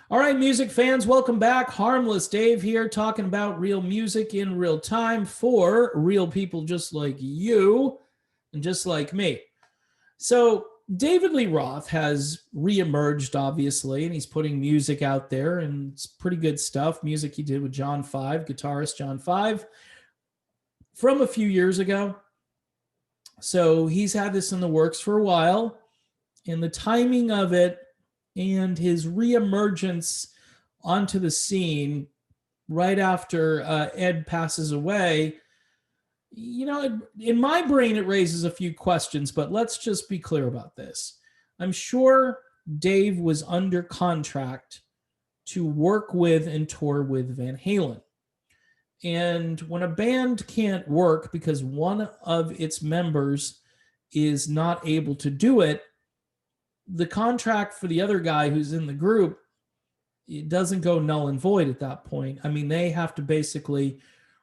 All right, music fans, welcome back. Harmless Dave here, talking about real music in real time for real people just like you and just like me. So, David Lee Roth has reemerged, obviously, and he's putting music out there, and it's pretty good stuff. Music he did with John Five, guitarist John Five, from a few years ago. So, he's had this in the works for a while, and the timing of it and his reemergence onto the scene right after Ed passes away, in my brain, it raises a few questions, but let's just be clear about this. I'm sure Dave was under contract to work with and tour with Van Halen. And when a band can't work because one of its members is not able to do it, the contract for the other guy who's in the group, it doesn't go null and void at that point. I mean, they have to basically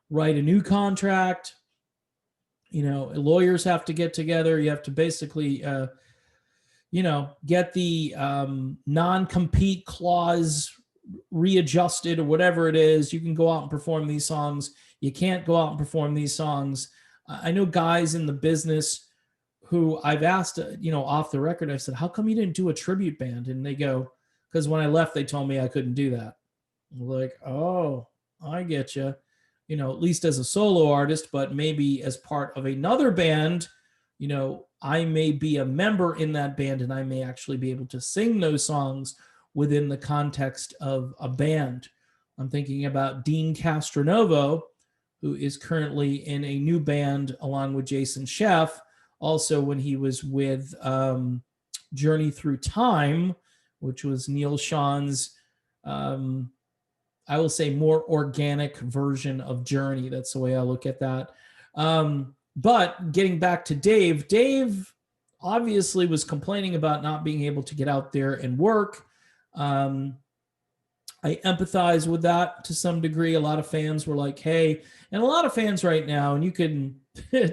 write a new contract. Lawyers have to get together. You have to basically, get the non-compete clause readjusted or whatever it is. You can go out and perform these songs. You can't go out and perform these songs. I know guys in the business who I've asked, off the record, I said, how come you didn't do a tribute band? And they go, because when I left, they told me I couldn't do that. I'm like, oh, I get you. At least as a solo artist, but maybe as part of another band, I may be a member in that band and I may actually be able to sing those songs within the context of a band. I'm thinking about Dean Castronovo, who is currently in a new band along with Jason Scheff. Also, when he was with Journey Through Time, which was Neil Sean's, I will say, more organic version of Journey. That's the way I look at that. But getting back to Dave obviously was complaining about not being able to get out there and work. I empathize with that to some degree. A lot of fans were like, hey, and a lot of fans right now, and you can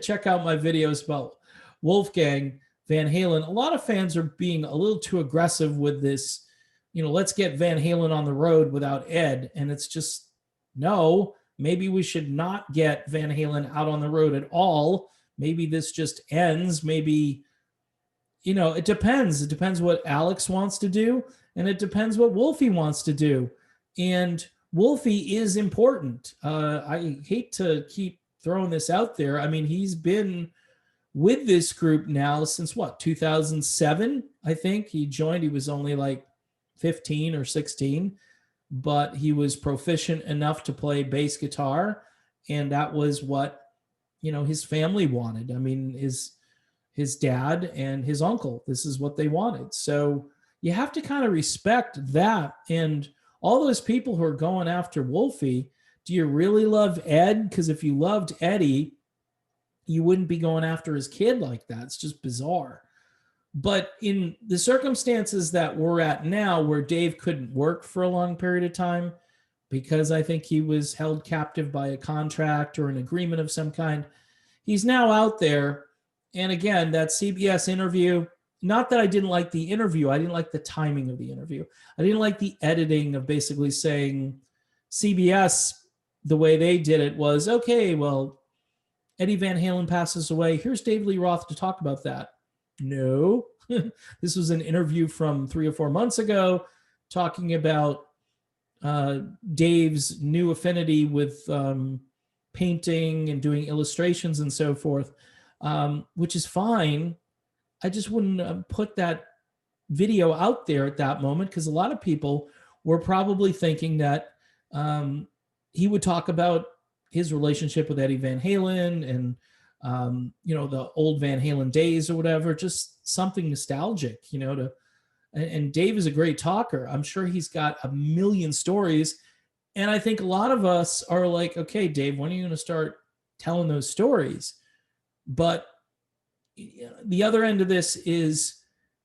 check out my videos about Wolfgang Van Halen. A lot of fans are being a little too aggressive with this, let's get Van Halen on the road without Ed. And it's just, no, maybe we should not get Van Halen out on the road at all. Maybe this just ends. Maybe, it depends. It depends what Alex wants to do, and it depends what Wolfie wants to do. And Wolfie is important. I hate to keep throwing this out there. I mean, he's been with this group now since 2007, I think. He joined, he was only like 15 or 16, but he was proficient enough to play bass guitar, and that was what his family wanted. I mean, his dad and his uncle, this is what they wanted. So you have to kind of respect that. And all those people who are going after Wolfie, do you really love Ed? Because if you loved Eddie, you wouldn't be going after his kid like that. It's just bizarre. But in the circumstances that we're at now, where Dave couldn't work for a long period of time because I think he was held captive by a contract or an agreement of some kind, he's now out there. And again, that CBS interview, not that I didn't like the interview, I didn't like the timing of the interview. I didn't like the editing of basically saying CBS, the way they did it was, okay, well, Eddie Van Halen passes away. Here's Dave Lee Roth to talk about that. No, this was an interview from 3 or 4 months ago talking about Dave's new affinity with painting and doing illustrations and so forth, which is fine. I just wouldn't put that video out there at that moment because a lot of people were probably thinking that he would talk about his relationship with Eddie Van Halen and, the old Van Halen days or whatever, just something nostalgic, and Dave is a great talker. I'm sure he's got a million stories. And I think a lot of us are like, okay, Dave, when are you going to start telling those stories? But the other end of this is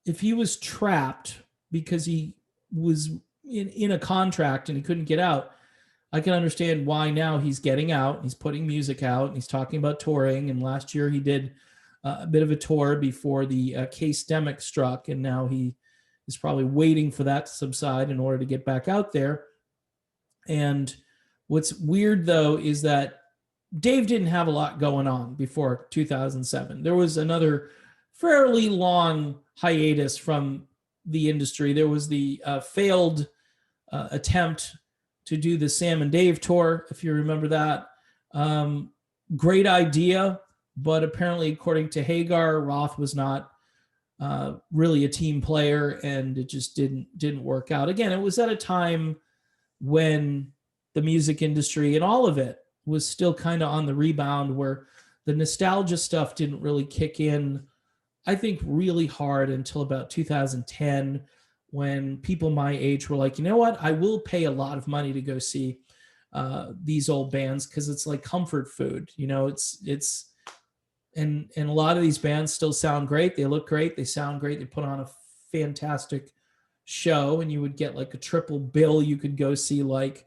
if he was trapped because he was in a contract and he couldn't get out, I can understand why now he's getting out. He's putting music out. And he's talking about touring. And last year he did a bit of a tour before the case-demic struck. And now he is probably waiting for that to subside in order to get back out there. And what's weird though is that Dave didn't have a lot going on before 2007. There was another fairly long hiatus from the industry. There was the failed attempt to do the Sam and Dave tour, if you remember that. Great idea, but apparently, according to Hagar, Roth was not really a team player, and it just didn't work out. Again, it was at a time when the music industry and all of it was still kind of on the rebound, where the nostalgia stuff didn't really kick in, I think, really hard until about 2010, when people my age were like, you know what, I will pay a lot of money to go see these old bands, because it's like comfort food. You know, it's and a lot of these bands still sound great. They look great. They sound great. They put on a fantastic show, and you would get like a triple bill. You could go see like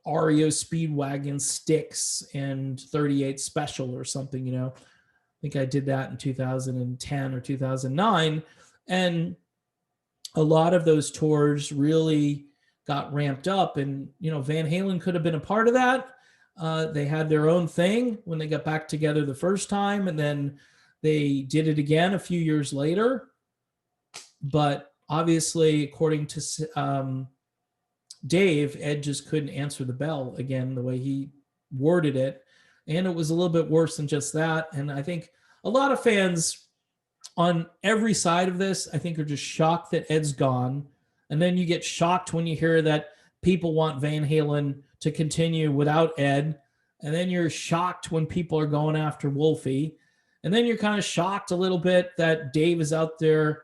REO Speedwagon, Styx, and 38 Special or something, you know. I think I did that in 2010 or 2009. And a lot of those tours really got ramped up, and, you know, Van Halen could have been a part of that. They had their own thing when they got back together the first time, and then they did it again a few years later. But obviously, according to Dave, Ed just couldn't answer the bell again, the way he worded it. And it was a little bit worse than just that. And I think a lot of fans on every side of this, I think, are just shocked that Ed's gone. And then you get shocked when you hear that people want Van Halen to continue without Ed. And then you're shocked when people are going after Wolfie. And then you're kind of shocked a little bit that Dave is out there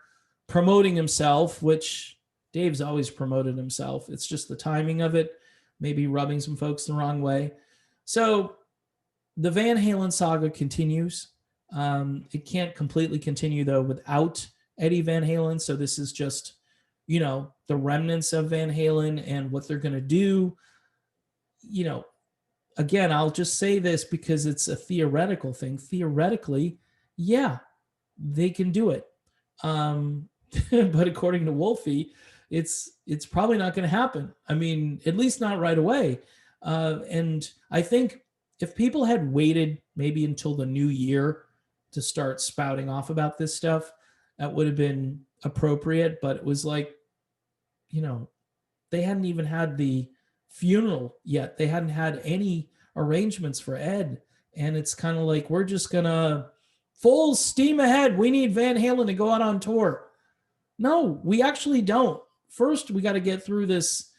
promoting himself, which Dave's always promoted himself. It's just the timing of it, maybe rubbing some folks the wrong way. So the Van Halen saga continues. It can't completely continue, though, without Eddie Van Halen. So this is just, you know, the remnants of Van Halen and what they're going to do. You know, again, I'll just say this because it's a theoretical thing. Theoretically, yeah, they can do it. But according to Wolfie, it's probably not going to happen. I mean, at least not right away. And I think if people had waited maybe until the new year to start spouting off about this stuff, that would have been appropriate. But it was like, you know, they hadn't even had the funeral yet. They hadn't had any arrangements for Ed. And it's kind of like, we're just going to full steam ahead. We need Van Halen to go out on tour. No, we actually don't. First, we got to get through this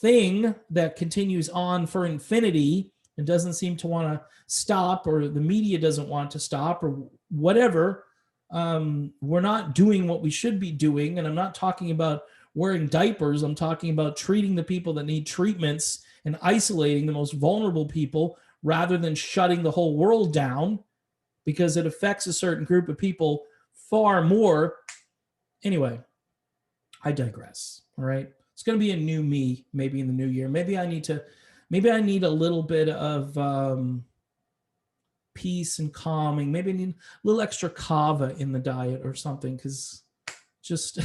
thing that continues on for infinity and doesn't seem to want to stop, or the media doesn't want to stop, or whatever. We're not doing what we should be doing. And I'm not talking about wearing diapers. I'm talking about treating the people that need treatments and isolating the most vulnerable people rather than shutting the whole world down, because it affects a certain group of people far more. Anyway, I digress. All right. It's going to be a new me, maybe in the new year. Maybe I need a little bit of peace and calming. Maybe I need a little extra kava in the diet or something, because just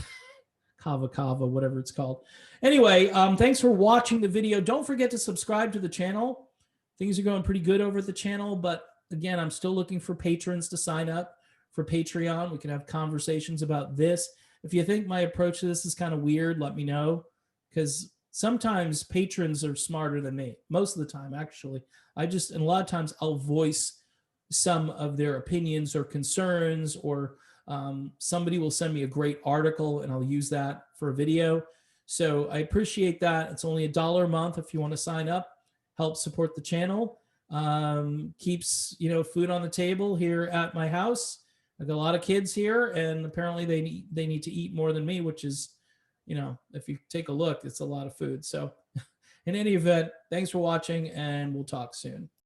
kava, whatever it's called. Anyway, thanks for watching the video. Don't forget to subscribe to the channel. Things are going pretty good over at the channel, but again, I'm still looking for patrons to sign up for Patreon. We can have conversations about this. If you think my approach to this is kind of weird, let me know, because sometimes patrons are smarter than me. Most of the time, actually. And a lot of times I'll voice some of their opinions or concerns, or somebody will send me a great article and I'll use that for a video. So I appreciate that. It's only $1 a month if you want to sign up, help support the channel. Keeps, you know, food on the table here at my house. I've got a lot of kids here, and apparently they need to eat more than me, which is, you know, if you take a look, it's a lot of food. So in any event, thanks for watching, and we'll talk soon.